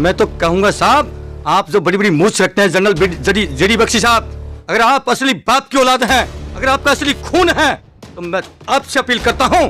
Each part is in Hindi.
मैं तो कहूंगा साहब, आप जो बड़ी बड़ी मूछ रखते हैं जनरल जडी बख्शी साहब, अगर आप असली बाप की औलाद हैं, अगर आपका असली खून है, तो मैं आपसे अपील करता हूं,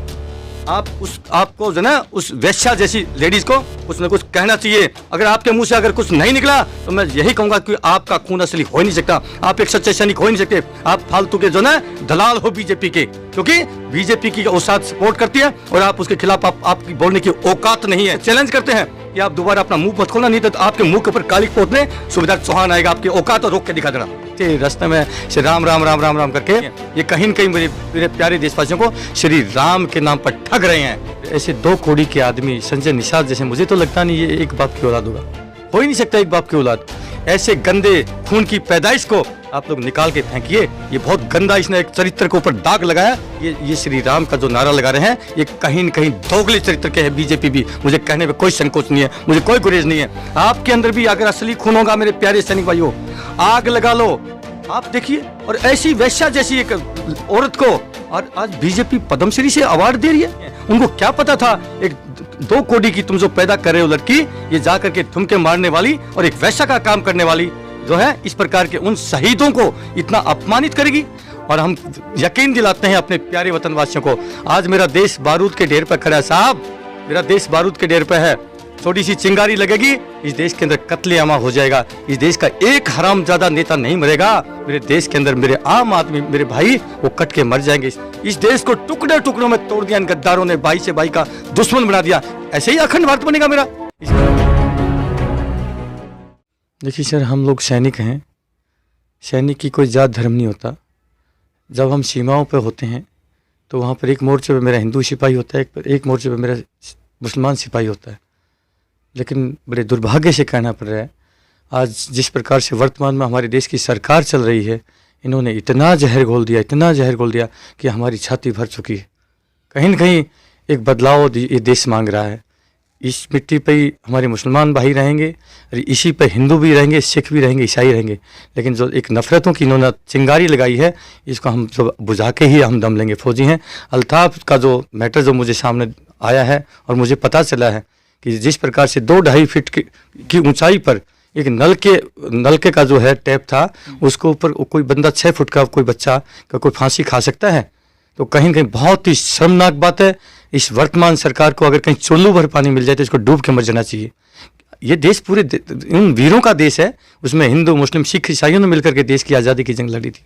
आपको जो ना उस वेश्या जैसी लेडीज को कुछ न कुछ कहना चाहिए। अगर आपके मुंह से अगर कुछ नहीं निकला तो मैं यही कहूंगा कि आपका खून असली हो ही नहीं सकता, आप एक सच्चे सैनिक हो ही नहीं सकते, आप फालतू के जो ना दलाल हो बीजेपी के, क्योंकि बीजेपी की औकात सपोर्ट करती है और आप उसके खिलाफ आपकी बोलने की औकात नहीं है। चैलेंज करते हैं कि आप दोबारा अपना मुंह मत खोलना, नहीं तो आपके मुंह के ऊपर काली पोतने सुबेदार चौहान आएगा आपकी औकात और रोक के दिखा देना। रास्ते में श्री राम राम राम राम राम करके ये कहीं न कहीं मेरे प्यारे देशवासियों को श्री राम के नाम पर ठग रहे हैं। ऐसे दो कोड़ी के आदमी संजय निषाद जैसे, मुझे तो लगता नहीं ये एक बाप की औलाद होगा, हो ही नहीं सकता एक बाप की औलाद। ऐसे गंदे खून की पैदाइश को आप लोग निकाल के फेंकिए। ये बहुत गंदा, इसने एक चरित्र के ऊपर दाग लगाया। ये श्री राम का जो नारा लगा रहे हैं, ये कहीं न कहीं दोगले चरित्र के है बीजेपी भी। मुझे कहने में कोई संकोच नहीं है, मुझे कोई गुरेज नहीं है। आपके अंदर भी अगर असली खून होगा मेरे प्यारे सैनिक भाइयों, आग लगा लो। आप देखिए, और ऐसी वैश्या जैसी एक औरत को और आज बीजेपी पद्मश्री से अवार्ड दे रही है। उनको क्या पता था एक 2 कोड़ी की तुम जो पैदा कर रहे हो लड़की, ये जाकर के ठुमके मारने वाली और एक वैश्या का काम करने वाली जो है, इस प्रकार के उन शहीदों को इतना अपमानित करेगी। और हम यकीन दिलाते हैं अपने प्यारे वतनवासियों को, आज मेरा देश बारूद के ढेर पर खड़ा है साहब, मेरा देश बारूद के ढेर पर है। छोटी सी चिंगारी लगेगी, इस देश के अंदर कत्लेआम हो जाएगा। इस देश का एक हरामजादा नेता नहीं मरेगा। मेरे देश के अंदर मेरे आम आदमी, मेरे भाई, वो कट के मर जाएंगे। इस देश को टुकड़े टुकड़ों में तोड़ दिया इन गद्दारों ने, भाई से भाई का दुश्मन बना दिया। ऐसे ही अखंड भारत बनेगा मेरा। देखिए सर, हम लोग सैनिक हैं, सैनिक की कोई जात धर्म नहीं होता। जब हम सीमाओं पर होते हैं तो वहाँ पर एक मोर्चे पर मेरा हिंदू सिपाही होता है, एक मोर्चे पर मेरा मुसलमान सिपाही होता है। लेकिन बड़े दुर्भाग्य से कहना पड़ रहा है, आज जिस प्रकार से वर्तमान में हमारे देश की सरकार चल रही है, इन्होंने इतना जहर घोल दिया, इतना जहर घोल दिया कि हमारी छाती भर चुकी है। कहीं न कहीं एक बदलाव ये देश मांग रहा है। इस मिट्टी पे ही हमारे मुसलमान भाई रहेंगे, इसी पे हिंदू भी रहेंगे, सिख भी रहेंगे, ईसाई रहेंगे। लेकिन जो एक नफ़रतों की इन्होंने चिंगारी लगाई है, इसको हम जो बुझा के ही हम दम लेंगे। फौजी हैं, अल्ताफ का जो मैटर जो मुझे सामने आया है और मुझे पता चला है कि जिस प्रकार से 2-2.5 फीट की ऊंचाई पर एक नलके का जो है टैप था, उसको ऊपर कोई बंदा 6 फुट का कोई बच्चा का कोई फांसी खा सकता है। तो कहीं न कहीं बहुत ही शर्मनाक बात है। इस वर्तमान सरकार को अगर कहीं चुल्लू भर पानी मिल जाए तो इसको डूब के मर जाना चाहिए। ये देश पूरे इन वीरों का देश है, उसमें हिंदू, मुस्लिम, सिख, ईसाइयों ने मिलकर के देश की आज़ादी की जंग लड़ी थी।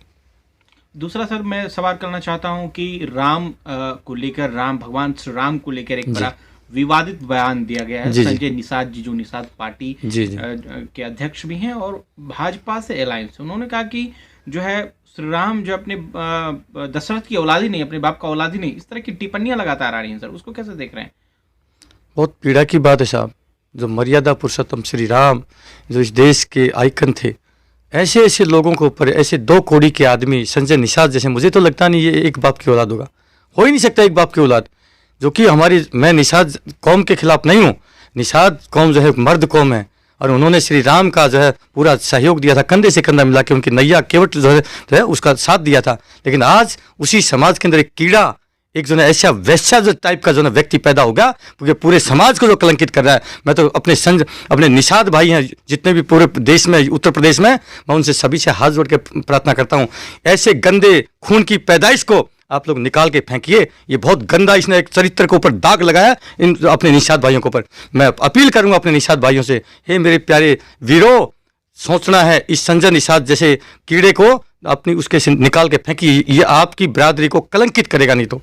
दूसरा सर, मैं सवाल करना चाहता हूं कि राम को लेकर, राम भगवान श्री राम को लेकर एक बड़ा विवादित बयान दिया गया है। संजय निषाद जी, जो निषाद पार्टी के अध्यक्ष भी हैं और भाजपा से अलायंस, उन्होंने कहा कि जो है श्री राम जो अपने दशरथ की औलादी नहीं, अपने बाप का औलादी नहीं, इस तरह की टिप्पणियां लगातार आ रही हैं। सर, उसको कैसे देख रहे हैं? बहुत पीड़ा की बात है साहब। जो मर्यादा पुरुषोत्तम श्री राम, जो इस देश के आइकन थे, ऐसे ऐसे लोगों के ऊपर, ऐसे 2 कोड़ी के आदमी संजय निषाद जैसे, मुझे तो लगता नहीं ये एक बाप की औलाद होगा, हो ही नहीं सकता एक बाप की औलाद। जो कि मैं निषाद कौम के खिलाफ नहीं हूँ, निषाद कौम जो है मर्द कौम है और उन्होंने श्री राम का जो है पूरा सहयोग दिया था, कंधे से कंधा मिला के उनकी नैया केवट जो है उसका साथ दिया था। लेकिन आज उसी समाज के अंदर एक कीड़ा, एक जो है ऐसा वैश्या जो टाइप का जो है व्यक्ति पैदा हो गया, क्योंकि पूरे समाज को जो कलंकित कर रहा है। मैं तो अपने निषाद भाई हैं जितने भी पूरे देश में, उत्तर प्रदेश में, मैं उनसे सभी से हाथ जोड़ के प्रार्थना करता हूँ, ऐसे गंदे खून की पैदाइश को आप लोग निकाल के फेंकिए। ये बहुत गंदा, इसने एक चरित्र के ऊपर दाग लगाया इन अपने निषाद भाइयों के ऊपर। मैं अपील करूंगा अपने निषाद भाइयों से, हे मेरे प्यारे वीरों, सोचना है इस संजय निषाद जैसे कीड़े को अपनी उसके से निकाल के फेंकिए। ये आपकी बिरादरी को कलंकित करेगा नहीं तो।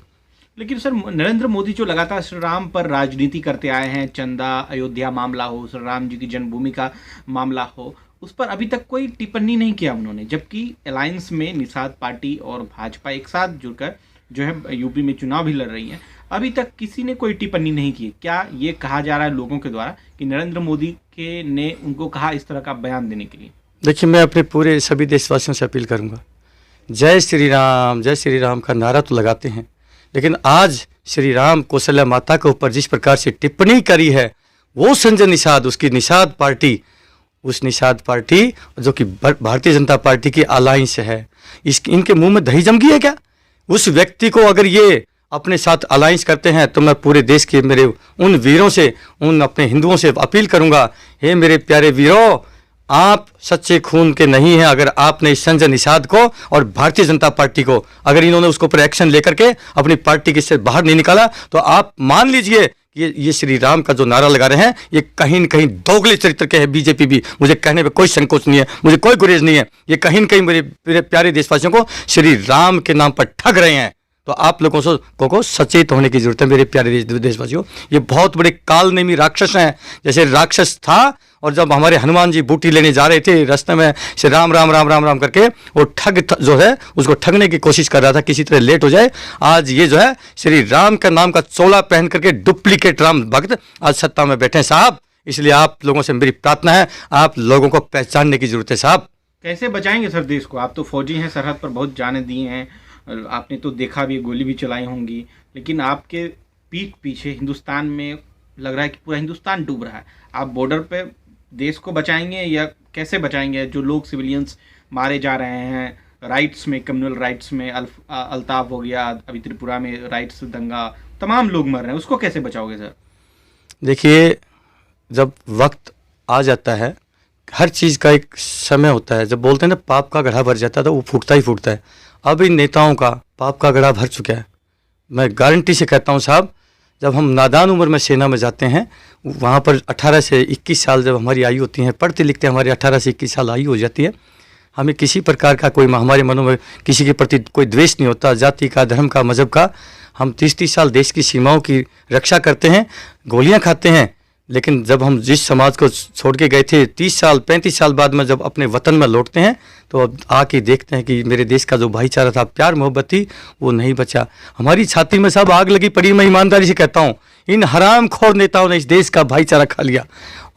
लेकिन सर, नरेंद्र मोदी जो लगातार श्री राम पर राजनीति करते आए हैं, चंदा अयोध्या मामला हो, श्री राम जी की जन्मभूमि का मामला हो, उस पर अभी तक कोई टिप्पणी नहीं किया उन्होंने। जबकि अलायंस में निषाद पार्टी और भाजपा एक साथ जुड़कर जो है यूपी में चुनाव भी लड़ रही है, अभी तक किसी ने कोई टिप्पणी नहीं की। क्या ये कहा जा रहा है लोगों के द्वारा कि नरेंद्र मोदी ने उनको कहा इस तरह का बयान देने के लिए? देखिए, मैं अपने पूरे सभी देशवासियों से अपील करूंगा, जय श्री राम का नारा तो लगाते हैं, लेकिन आज श्री राम कौशल्या माता के ऊपर जिस प्रकार से टिप्पणी करी है, वो संजय निषाद, उसकी निषाद पार्टी, उस निषाद पार्टी जो कि भारतीय जनता पार्टी की अलायंस है, इनके मुंह में दही जम गई है क्या? उस व्यक्ति को अगर ये अपने साथ अलायंस करते हैं, तो मैं पूरे देश के मेरे उन वीरों से, उन अपने हिंदुओं से अपील करूंगा, हे मेरे प्यारे वीरों, आप सच्चे खून के नहीं हैं। अगर आपने इस संजय निषाद को और भारतीय जनता पार्टी को, अगर इन्होंने उसको पर एक्शन लेकर के अपनी पार्टी के से बाहर नहीं निकाला, तो आप मान लीजिए ये श्री राम का जो नारा लगा रहे हैं, ये कहीं न कहीं दोगले चरित्र के हैं। बीजेपी भी, मुझे कहने पे कोई संकोच नहीं है, मुझे कोई गुरेज नहीं है, ये कहीं न कहीं मेरे प्यारे देशवासियों को श्री राम के नाम पर ठग रहे हैं। तो आप लोगों को सचेत होने की जरूरत है मेरे प्यारे देशवासियों। ये बहुत बड़े कालनेमी राक्षस हैं। जैसे राक्षस था, और जब हमारे हनुमान जी बूटी लेने जा रहे थे, रास्ते में श्री राम राम राम राम राम करके वो ठग जो है उसको ठगने की कोशिश कर रहा था, किसी तरह लेट हो जाए। आज ये जो है श्री राम का नाम का चोला पहन करके डुप्लीकेट राम भक्त आज सत्ता में बैठे हैं साहब। इसलिए आप लोगों से मेरी प्रार्थना है, आप लोगों को पहचानने की जरूरत है साहब। कैसे बचाएंगे सर देश को? आप तो फौजी हैं, सरहद पर बहुत जाने दिए हैं, आपने तो देखा भी, गोली भी चलाई होंगी, लेकिन आपके पीठ पीछे हिंदुस्तान में लग रहा है कि पूरा हिंदुस्तान डूब रहा है। आप बॉर्डर पे देश को बचाएंगे या कैसे बचाएंगे? जो लोग सिविलियंस मारे जा रहे हैं राइट्स में, कम्युनल राइट्स में, अल्ताफ हो गया, अभी त्रिपुरा में राइट्स दंगा, तमाम लोग मर रहे हैं, उसको कैसे बचाओगे सर? देखिए, जब वक्त आ जाता है, हर चीज़ का एक समय होता है। जब बोलते हैं ना पाप का गड्ढा भर जाता है, तो वो फूटता ही फूटता है। अब इन नेताओं का पाप का गड्ढा भर चुका है। मैं गारंटी से कहता हूँ साहब, जब हम नादान उम्र में सेना में जाते हैं, वहाँ पर 18 से 21 साल जब हमारी आयु होती है, पढ़ते लिखते हमारी 18 से 21 साल आयु हो जाती है, हमें किसी प्रकार का कोई, हमारे मनों में किसी के प्रति कोई द्वेष नहीं होता, जाति का, धर्म का, मजहब का। हम 30-30 साल देश की सीमाओं की रक्षा करते हैं, गोलियां खाते हैं। लेकिन जब हम जिस समाज को छोड़ के गए थे, 30 साल 35 साल बाद में जब अपने वतन में लौटते हैं, तो अब आके देखते हैं कि मेरे देश का जो भाईचारा था, प्यार मोहब्बत थी, वो नहीं बचा। हमारी छाती में सब आग लगी पड़ी। मैं ईमानदारी से कहता हूँ, इन हरामखोर नेताओं ने इस देश का भाईचारा खा लिया।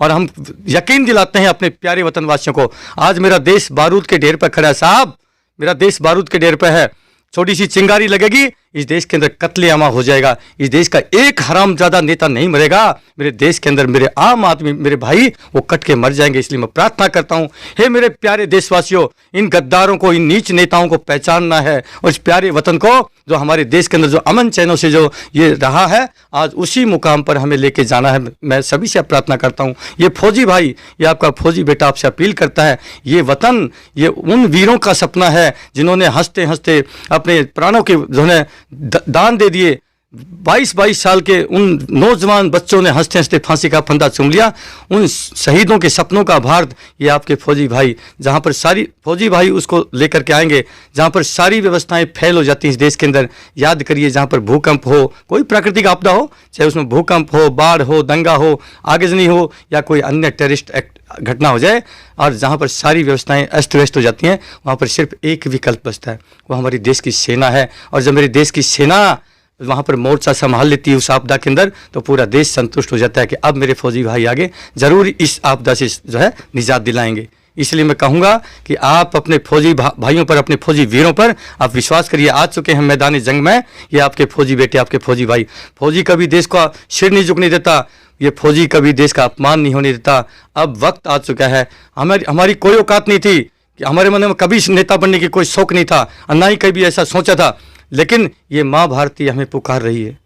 और हम यकीन दिलाते हैं अपने प्यारे वतनवासियों को, आज मेरा देश बारूद के ढेर पर खड़ा है साहब, मेरा देश बारूद के ढेर पर है। छोटी सी चिंगारी लगेगी, इस देश के अंदर कत्लेआमा हो जाएगा। इस देश का एक हरामजादा नेता नहीं मरेगा। मेरे देश के अंदर मेरे आम आदमी, मेरे भाई, वो कट के मर जाएंगे। इसलिए मैं प्रार्थना करता हूँ, हे मेरे प्यारे देशवासियों, इन गद्दारों को, इन नीच नेताओं को पहचानना है, और इस प्यारे वतन को, जो हमारे देश के अंदर जो अमन चैनों से जो ये रहा है, आज उसी मुकाम पर हमें लेके जाना है। मैं सभी से प्रार्थना करता हूँ, ये फौजी भाई, ये आपका फौजी बेटा आपसे अपील करता है, ये वतन, ये उन वीरों का सपना है जिन्होंने हंसते हंसते अपने प्राणों के जो है दान दे दिए। 22-22 साल के उन नौजवान बच्चों ने हंसते हंसते फांसी का फंदा चूम लिया। उन शहीदों के सपनों का भारत, ये आपके फौजी भाई, जहाँ पर सारी फौजी भाई उसको लेकर के आएंगे, जहाँ पर सारी व्यवस्थाएं फैल हो जाती हैं इस देश के अंदर। याद करिए, जहाँ पर भूकंप हो, कोई प्राकृतिक आपदा हो, चाहे उसमें भूकंप हो, बाढ़ हो, दंगा हो, आगजनी हो, या कोई अन्य टेररिस्ट एक्ट घटना हो जाए, और जहाँ पर सारी व्यवस्थाएं अस्त व्यस्त हो जाती हैं, वहाँ पर सिर्फ एक विकल्प बचता है, वो हमारी देश की सेना है। और जब मेरे देश की सेना वहाँ पर मोर्चा संभाल लेती है उस आपदा के अंदर, तो पूरा देश संतुष्ट हो जाता है कि अब मेरे फौजी भाई आगे जरूर इस आपदा से जो है निजात दिलाएंगे। इसलिए मैं कहूँगा कि आप अपने फौजी भाइयों पर, अपने फौजी वीरों पर आप विश्वास करिए। आ चुके हैं मैदानी जंग में, ये आपके फौजी बेटे, आपके फौजी भाई। फौजी कभी देश का सिर नहीं झुकने देता, ये फौजी कभी देश का अपमान नहीं होने देता। अब वक्त आ चुका है, हमारी कोई औकात नहीं थी, कि हमारे मन में कभी नेता बनने की कोई शौक नहीं था, और ना ही कभी ऐसा सोचा था। लेकिन ये माँ भारती हमें पुकार रही है,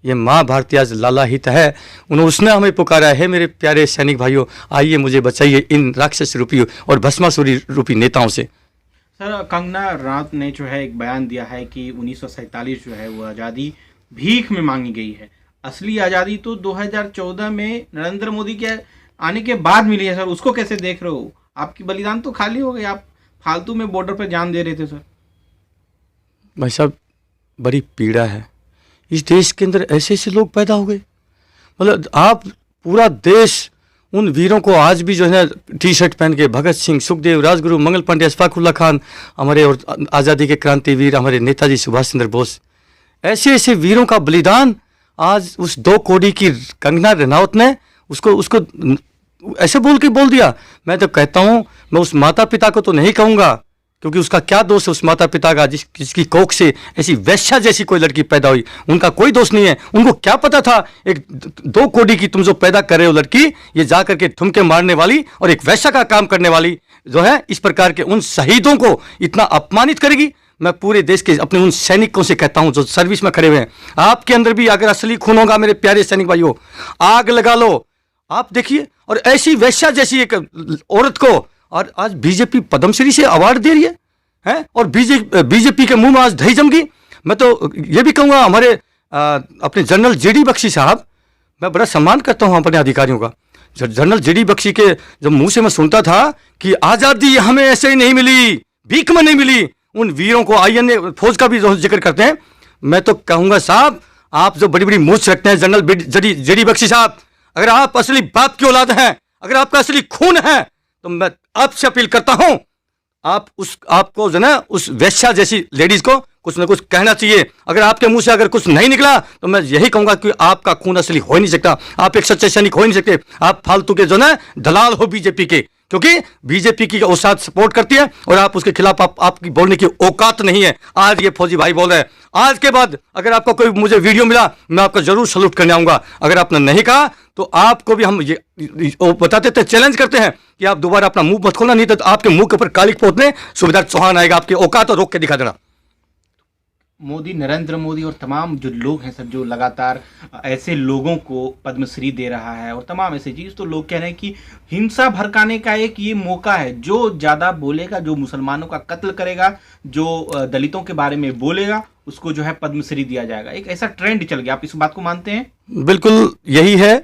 ये माँ भारती आज लाला हित है, उसने हमें पुकारा है, मेरे प्यारे सैनिक भाइयों, आइए मुझे बचाइए इन राक्षस रूपी और भस्मासुरी रूपी नेताओं से। सर, कंगना रनौत ने जो है एक बयान दिया है कि 1947 जो है वो आज़ादी भीख में मांगी गई है। असली आज़ादी तो 2014 में नरेंद्र मोदी के आने के बाद मिली है। सर, उसको कैसे देख रहे हो? आपकी बलिदान तो खाली हो गई, आप फालतू में बॉर्डर पर जान दे रहे थे। सर भाई साहब, बड़ी पीड़ा है, इस देश के अंदर ऐसे ऐसे लोग पैदा हो गए। मतलब आप पूरा देश उन वीरों को आज भी जो है टी शर्ट पहन के, भगत सिंह, सुखदेव, राजगुरु, मंगल पांडे, अशफाकुल्ला खान, हमारे और आज़ादी के क्रांतिवीर हमारे नेताजी सुभाष चंद्र बोस, ऐसे ऐसे वीरों का बलिदान आज उस 2 कौड़ी की कंगना रनौत ने उसको ऐसे बोल दिया। मैं तो कहता हूँ, मैं उस माता पिता को तो नहीं कहूँगा, क्योंकि उसका क्या दोष है उस माता पिता का जिसकी कोख से ऐसी वैश्या जैसी कोई लड़की पैदा हुई। उनका कोई दोष नहीं है। उनको क्या पता था, एक 2 कौड़ी की तुम जो पैदा कर रहे हो लड़की, ये जा करके ठुमके मारने वाली और एक वैश्या का काम करने वाली जो है, इस प्रकार के उन शहीदों को इतना अपमानित करेगी। मैं पूरे देश के अपने उन सैनिकों से कहता हूं जो सर्विस में खड़े हुए हैं, आपके अंदर भी अगर असली खून होगा मेरे प्यारे सैनिक भाइयों, आग लगा लो। आप देखिए, और ऐसी वैश्या जैसी एक औरत को और आज बीजेपी पद्मश्री से अवार्ड दे रही है और बीजेपी के मुंह में आज दही जम गई। मैं तो ये भी कहूँगा हमारे अपने जनरल जेडी बख्शी साहब, मैं बड़ा सम्मान करता हूँ अपने अधिकारियों का। जनरल जेडी बख्शी के जब मुंह से मैं सुनता था कि आज़ादी हमें ऐसे ही नहीं मिली, भीख में नहीं मिली, उन वीरों को आईएनए फौज का भी जिक्र करते हैं। मैं तो कहूँगा साहब, आप जो बड़ी बड़ी मूछ रखते हैं जनरल जेडी बख्शी साहब, अगर आप असली बाप की औलाद हैं, अगर आपका असली खून है, तो मैं आपसे अपील करता हूं, आपको जो ना उस वैश्या जैसी लेडीज को कुछ ना कुछ कहना चाहिए। अगर आपके मुंह से अगर कुछ नहीं निकला तो मैं यही कहूंगा कि आपका खून असली हो ही नहीं सकता, आप एक सच्चे सैनिक हो ही नहीं सकते, आप फालतू के जो ना दलाल हो बीजेपी के, क्योंकि बीजेपी की औसात सपोर्ट करती है और आप उसके खिलाफ आपकी बोलने की औकात नहीं है। आज ये फौजी भाई बोल रहे हैं, आज के बाद अगर आपका कोई मुझे वीडियो मिला मैं आपका जरूर सलूट करने आऊंगा। अगर आपने नहीं कहा तो आपको भी हम ये बताते थे, चैलेंज करते हैं कि आप दोबारा अपना मुंह मत खोलना, नहीं तो आपके मुंह के ऊपर कालिक पोतने सुबेदार चौहान आएगा, आपकी औकात और रोक के दिखा देना। मोदी, नरेंद्र मोदी और तमाम जो लोग हैं सब, जो लगातार ऐसे लोगों को पद्मश्री दे रहा है और तमाम ऐसी चीज़, तो लोग कह रहे हैं कि हिंसा भड़काने का एक ये मौका है, जो ज़्यादा बोलेगा, जो मुसलमानों का कत्ल करेगा, जो दलितों के बारे में बोलेगा, उसको जो है पद्मश्री दिया जाएगा। एक ऐसा ट्रेंड चल गया, आप इस बात को मानते हैं? बिल्कुल यही है।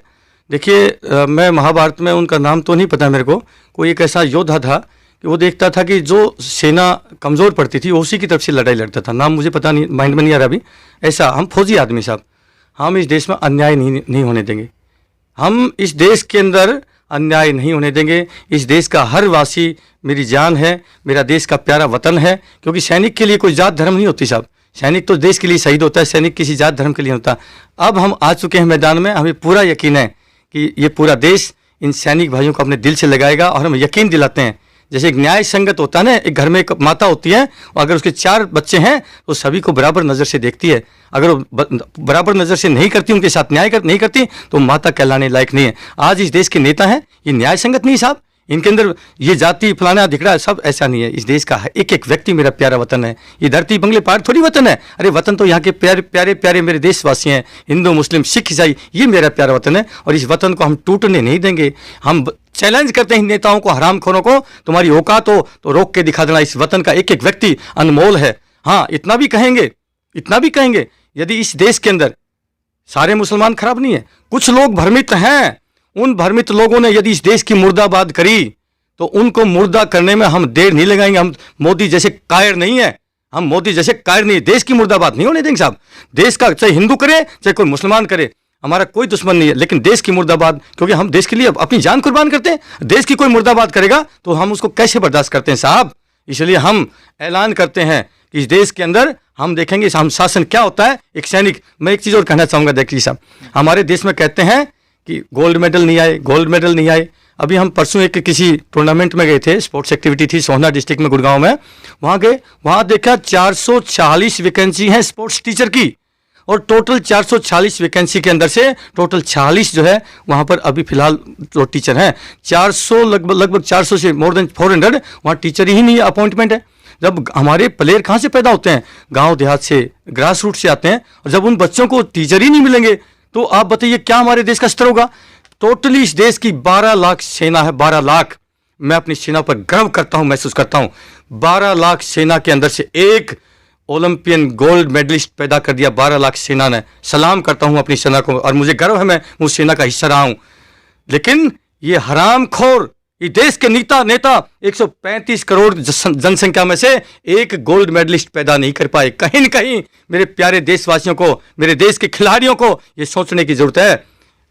देखिए, मैं महाभारत में उनका नाम तो नहीं पता मेरे को, कोई एक ऐसा योद्धा था कि वो देखता था कि जो सेना कमज़ोर पड़ती थी उसी की तरफ से लड़ाई लड़ता था, नाम मुझे पता नहीं, माइंड में नहीं आ रहा अभी। ऐसा हम फौजी आदमी साहब, हम इस देश में अन्याय नहीं होने देंगे, हम इस देश के अंदर अन्याय नहीं होने देंगे। इस देश का हर वासी मेरी जान है, मेरा देश का प्यारा वतन है, क्योंकि सैनिक के लिए कोई जात धर्म नहीं होती साहब, सैनिक तो देश के लिए शहीद होता है, सैनिक किसी जात धर्म के लिए होता। अब हम आ चुके हैं मैदान में, हमें पूरा यकीन है कि ये पूरा देश इन सैनिक भाइयों को अपने दिल से लगाएगा और हम यकीन दिलाते हैं। जैसे एक न्याय संगत होता है ना, एक घर में एक माता होती है और अगर उसके 4 बच्चे हैं तो सभी को बराबर नज़र से देखती है, अगर वो बराबर नज़र से नहीं करती, उनके साथ न्याय नहीं करती, तो माता कहलाने लायक नहीं है। आज इस देश के नेता हैं, ये न्याय संगत नहीं साहब, इनके अंदर ये जाति फलाना दिख रहा है, सब ऐसा नहीं है। इस देश का एक एक व्यक्ति मेरा प्यारा वतन है, ये धरती बंगले पहाड़ थोड़ी वतन है। अरे वतन तो यहाँ के प्यारे प्यारे प्यारे मेरे देशवासी हैं, हिंदू मुस्लिम सिख ईसाई, ये मेरा प्यारा वतन है और इस वतन को हम टूटने नहीं देंगे। हम चैलेंज करते हैं नेताओं को, हरामखोरों को, तुम्हारी औकात हो तो रोक के दिखा देना, इस वतन का एक एक व्यक्ति अनमोल है। हाँ, इतना भी कहेंगे, यदि इस देश के अंदर सारे मुसलमान खराब नहीं है, कुछ लोग भ्रमित हैं, उन भ्रमित लोगों ने यदि इस देश की मुर्दाबाद करी तो उनको मुर्दा करने में हम देर नहीं लगाएंगे। हम मोदी जैसे कायर नहीं है, देश की मुर्दाबाद नहीं होने देंगे साहब। देश का चाहे हिंदू करे चाहे कोई मुसलमान करे, हमारा कोई दुश्मन नहीं है, लेकिन देश की मुर्दाबाद, क्योंकि हम देश के लिए अपनी जान कुर्बान करते हैं। देश की कोई मुर्दाबाद करेगा तो हम उसको कैसे बर्दाश्त करते हैं साहब। इसलिए हम ऐलान करते हैं कि इस देश के अंदर हम देखेंगे हम शासन क्या होता है। एक सैनिक, मैं एक चीज़ और कहना चाहूँगा, देखिए साहब, हमारे देश में कहते हैं कि गोल्ड मेडल नहीं आए। अभी हम परसों एक किसी टूर्नामेंट में गए थे, स्पोर्ट्स एक्टिविटी थी सोहना डिस्ट्रिक्ट में, गुड़गांव में, वहाँ गए, वहाँ देखा 446 वैकेंसी है स्पोर्ट्स टीचर की, और टोटल 446 वैकेंसी के अंदर से टोटल 46 जो है वहाँ पर अभी फिलहाल जो टीचर हैं, 400 लगभग 400 से मोर देन 400 वहाँ टीचर ही नहीं है, अपॉइंटमेंट है। जब हमारे प्लेयर कहाँ से पैदा होते हैं, गांव देहात से, ग्रास रूट से आते हैं, और जब उन बच्चों को टीचर ही नहीं मिलेंगे तो आप बताइए क्या हमारे देश का स्तर होगा। टोटली इस देश की 12 लाख सेना है, 12 लाख। मैं अपनी सेना पर गर्व करता हूं, महसूस करता हूं। 12 लाख सेना के अंदर से एक ओलंपियन गोल्ड मेडलिस्ट पैदा कर दिया 12 लाख सेना ने। सलाम करता हूं अपनी सेना को और मुझे गर्व है मैं उस सेना का हिस्सा रहा हूं। लेकिन ये हरामखोर, ये देश के नेता 135 करोड़ जनसंख्या में से एक गोल्ड मेडलिस्ट पैदा नहीं कर पाए। कहीं न कहीं मेरे प्यारे देशवासियों को, मेरे देश के खिलाड़ियों को ये सोचने की जरूरत है।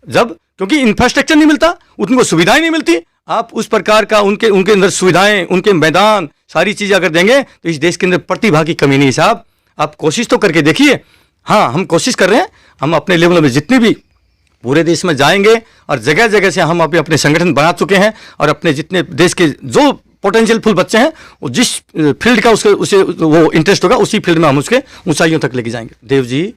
जब क्योंकि इंफ्रास्ट्रक्चर नहीं मिलता, उनको सुविधाएं नहीं मिलती, आप उस प्रकार का उनके अंदर सुविधाएं, उनके मैदान, सारी चीजें अगर देंगे तो इस देश के अंदर प्रतिभा की कमी नहीं साहब। आप कोशिश तो करके देखिए। हाँ, हम कोशिश कर रहे हैं, हम अपने लेवल में जितने भी पूरे देश में जाएंगे और जगह जगह से हम अपने संगठन बना चुके हैं और अपने जितने देश के जो पोटेंशियल फुल बच्चे हैं वो जिस फील्ड का उसे वो इंटरेस्ट होगा उसी फील्ड में हम उसके ऊंचाइयों तक लेके जाएंगे। देव जी,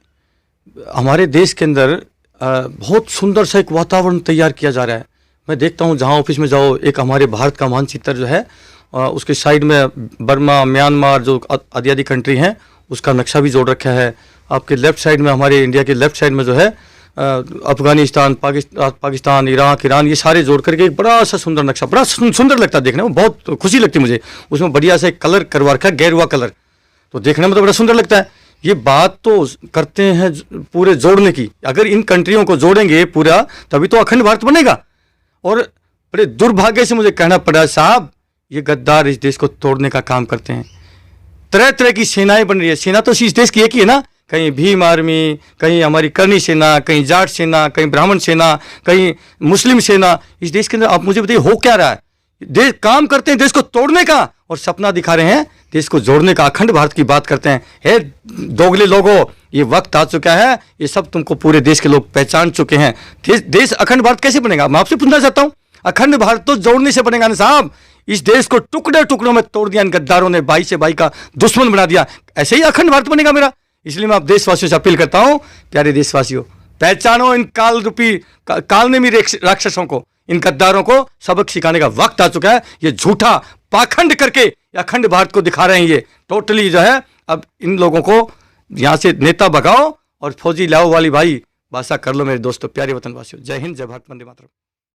हमारे देश के अंदर बहुत सुंदर सा एक वातावरण तैयार किया जा रहा है। मैं देखता हूँ जहाँ ऑफिस में जाओ, एक हमारे भारत का मानचित्र जो है उसके साइड में बर्मा, म्यांमार जो आदि कंट्री हैं उसका नक्शा भी जोड़ रखा है। आपके लेफ्ट साइड में, हमारे इंडिया के लेफ्ट साइड में जो है अफगानिस्तान, पाकिस्तान, इराक, ईरान, ये सारे जोड़ करके एक बड़ा सा सुंदर नक्शा, बड़ा सुंदर लगता है देखने में, बहुत खुशी लगती है मुझे। उसमें बढ़िया से कलर करवा रखा है, गेरुआ कलर, तो देखने में तो बड़ा सुंदर लगता है। ये बात तो करते हैं पूरे जोड़ने की, अगर इन कंट्रियों को जोड़ेंगे पूरा तभी तो अखंड भारत बनेगा। और बड़े दुर्भाग्य से मुझे कहना पड़ा साहब, ये गद्दार इस देश को तोड़ने का काम करते हैं। तरह तरह की सेनाएं बन रही है, सेना तो इस देश की एक ही है ना, कहीं भीम आर्मी, कहीं हमारी करनी सेना, कहीं जाट सेना, कहीं ब्राह्मण सेना, कहीं मुस्लिम सेना। इस देश के अंदर आप मुझे बताइए हो क्या रहा है? देश काम करते हैं देश को तोड़ने का और सपना दिखा रहे हैं देश को जोड़ने का, अखंड भारत की बात करते हैं। हे दोगले लोगों, ये वक्त आ चुका है, ये सब तुमको पूरे देश के लोग पहचान चुके हैं। देश अखंड भारत कैसे बनेगा? मैं आपसे पूछना चाहता हूं, अखंड भारत तो जोड़ने से बनेगा ना साहब। इस देश को टुकड़े टुकड़ों में तोड़ दिया इन गद्दारों ने, भाई से भाई का दुश्मन बना दिया, ऐसे ही अखंड भारत बनेगा मेरा। इसलिए मैं आप देशवासियों से अपील करता हूं, प्यारे देशवासियों, पहचानो इन काल रूपी कालनेमी राक्षसों को, इन गद्दारों को सबक सिखाने का वक्त आ चुका है। ये झूठा पाखंड करके अखंड भारत को दिखा रहे हैं, ये टोटली जो है। अब इन लोगों को यहां से नेता भगाओ और फौजी लाओ वाली भाई भाषा कर लो मेरे दोस्तों, प्यारे वतनवासियों। जय हिंद, जय भारत, वंदे मातरम।